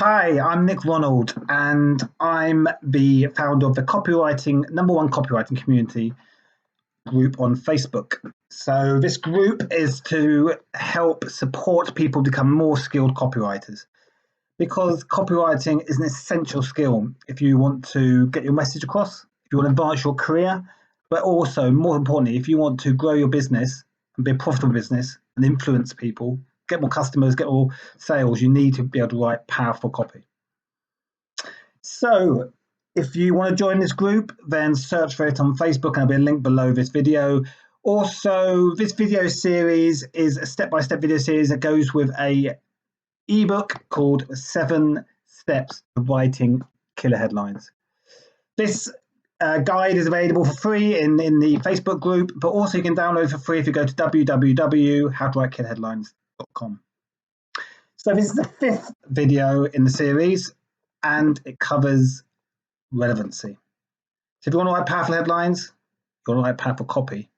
Hi, I'm Nick Ronald, and I'm the founder of the #1 copywriting community group on Facebook. So this group is to help support people become more skilled copywriters, because copywriting is an essential skill if you want to get your message across, if you want to advance your career, but also, more importantly, if you want to grow your business and be a profitable business and influence people, get more customers, get more sales, you need to be able to write powerful copy. So if you want to join this group, then search for it on Facebook, and there'll be a link below this video. Also, this video series is a step-by-step video series that goes with a ebook called 7 Steps to Writing Killer Headlines. This guide is available for free in the Facebook group, but also you can download for free if you go to www.howtowritekillerheadlines.com. So this is the 5th video in the series, and it covers relevancy. So if you want to write powerful headlines, you want to write powerful copy,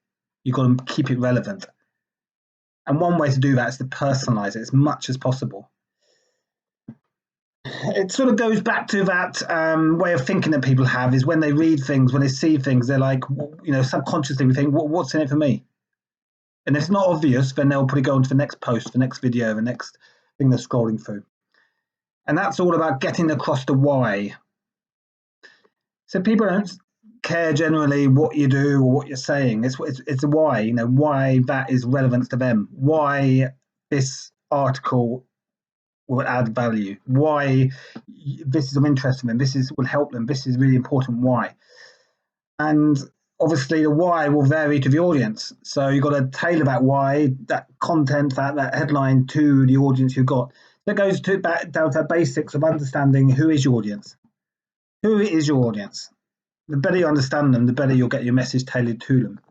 you've got to keep it relevant. And one way to do that is to personalize it as much as possible. It sort of goes back to that way of thinking that people have, is when they read things, when they see things, they're like, subconsciously we think, what's in it for me? And if it's not obvious, then they'll probably go on to the next post, the next video, the next thing they're scrolling through. And that's all about getting across the why. So people don't care generally what you do or what you're saying. It's the why, why that is relevant to them, why this article will add value, why this is of interest to them, will help them, this is really important, why. And obviously the why will vary to the audience. So you've got to tailor that why, that content, that headline to the audience you've got. That goes back down to the basics of understanding who is your audience. Who is your audience? The better you understand them, the better you'll get your message tailored to them.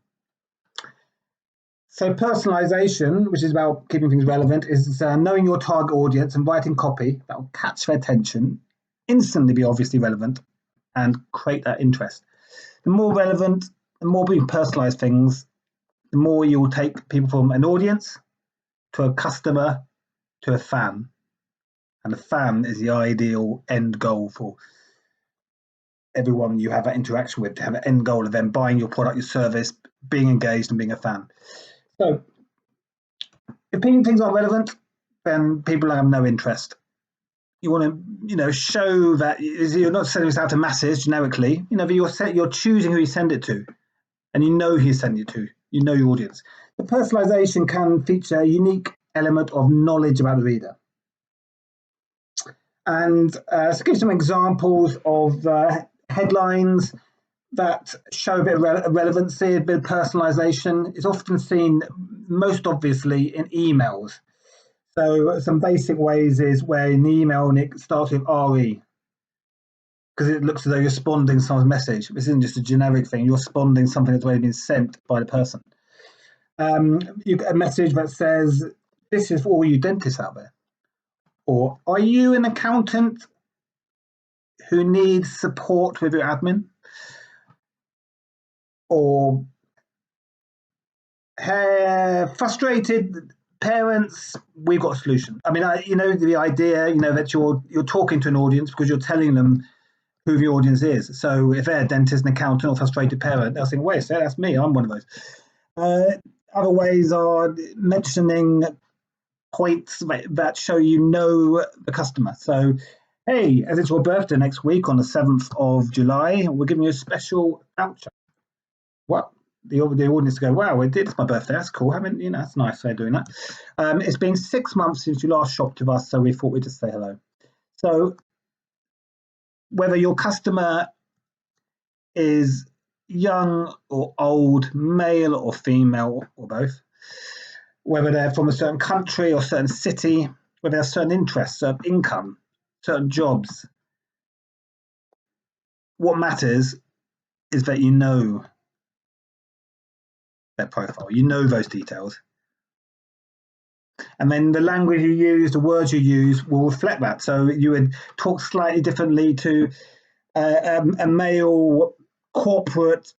So personalization, which is about keeping things relevant, is knowing your target audience and writing copy that will catch their attention, instantly be obviously relevant, and create that interest. The more relevant, the more we personalize things, the more you will take people from an audience to a customer to a fan. And a fan is the ideal end goal for everyone you have that interaction with, to have an end goal of them buying your product, your service, being engaged and being a fan. So if things aren't relevant, then people have no interest. You want to, show that you're not sending this out to masses generically. You're choosing who you send it to, and you know who you send it to. You know your audience. The personalization can feature a unique element of knowledge about the reader. And to give some examples of headlines that show a bit of relevancy, a bit of personalization, is often seen most obviously in emails. So some basic ways is where in the email it starts with RE, because it looks as though you're responding to someone's message. This isn't just a generic thing, you're responding to something that's already been sent by the person. You get a message that says, "This is for all you dentists out there," or "Are you an accountant who needs support with your admin?" Or "Frustrated parents, we've got a solution." I mean, the idea, that you're talking to an audience because you're telling them who the audience is. So if they're a dentist, an accountant, or frustrated parent, they'll think, "Wait, so that's me. I'm one of those." Other ways are mentioning points that show the customer. So, "Hey, as it's your birthday next week on the 7th of July, we're giving you a special voucher." What? The audience go, "Wow, it's my birthday. That's cool. That's a nice way of doing that. It's been 6 months since you last shopped with us, so we thought we'd just say hello." So whether your customer is young or old, male or female, or both, whether they're from a certain country or certain city, whether they have certain interests, certain income, certain jobs, what matters is that you know their profile, you know those details. And then the language you use, the words you use will reflect that. So you would talk slightly differently to a male corporate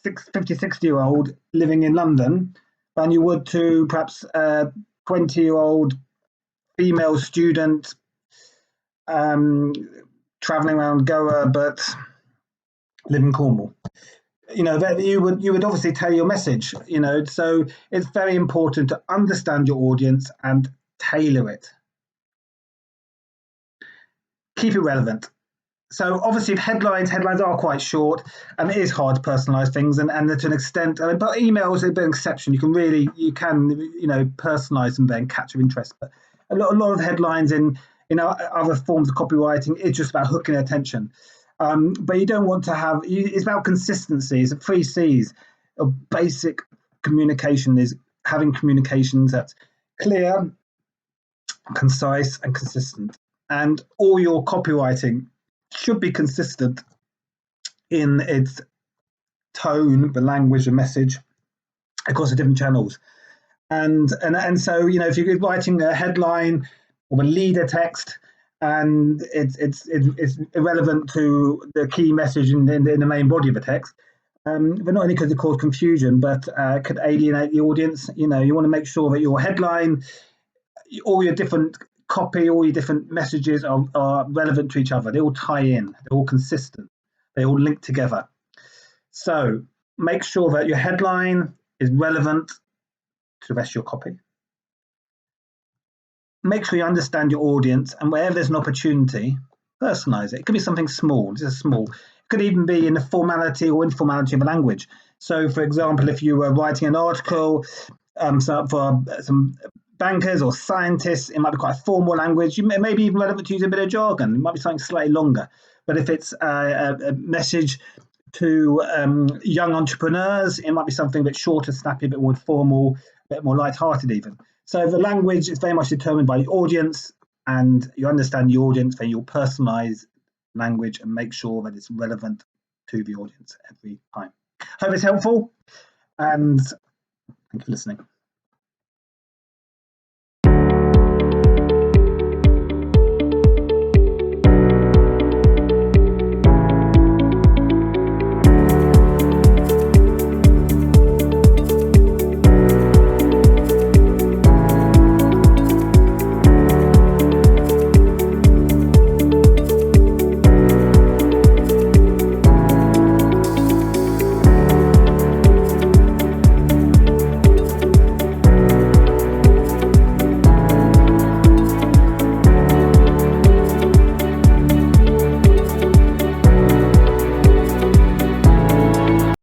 50, 60-year-old living in London than you would to perhaps a 20-year-old female student traveling around Goa but live in Cornwall. That you would obviously tell your message. So it's very important to understand your audience and tailor it. Keep it relevant. So obviously headlines are quite short, and it is hard to personalize things, and to an extent, but emails are a bit of an exception. You can personalize them then catch your interest. But a lot of headlines in other forms of copywriting is just about hooking attention. But you don't want to have. It's about consistency. It's the 3 C's of basic communication. Is having communications that's clear, concise, and consistent. And all your copywriting should be consistent in its tone, the language, the message across the different channels. And so if you're writing a headline or a leader text and it's irrelevant to the key message in the main body of the text, but not only could it cause confusion, but could alienate the audience. You want to make sure that your headline, all your different copy, all your different messages are relevant to each other. They all tie in. They're all consistent. They all link together. So make sure that your headline is relevant to the rest of your copy. Make sure you understand your audience, and wherever there's an opportunity, personalize it. It could be something small, just small. It could even be in the formality or informality of the language. So, for example, if you were writing an article for some bankers or scientists, it might be quite a formal language. It may be even relevant to use a bit of jargon. It might be something slightly longer. But if it's a message to young entrepreneurs, it might be something a bit shorter, snappy, a bit more formal, a bit more light-hearted even. So the language is very much determined by the audience, and you understand the audience, then you'll personalize language and make sure that it's relevant to the audience every time. Hope it's helpful, and thank you for listening.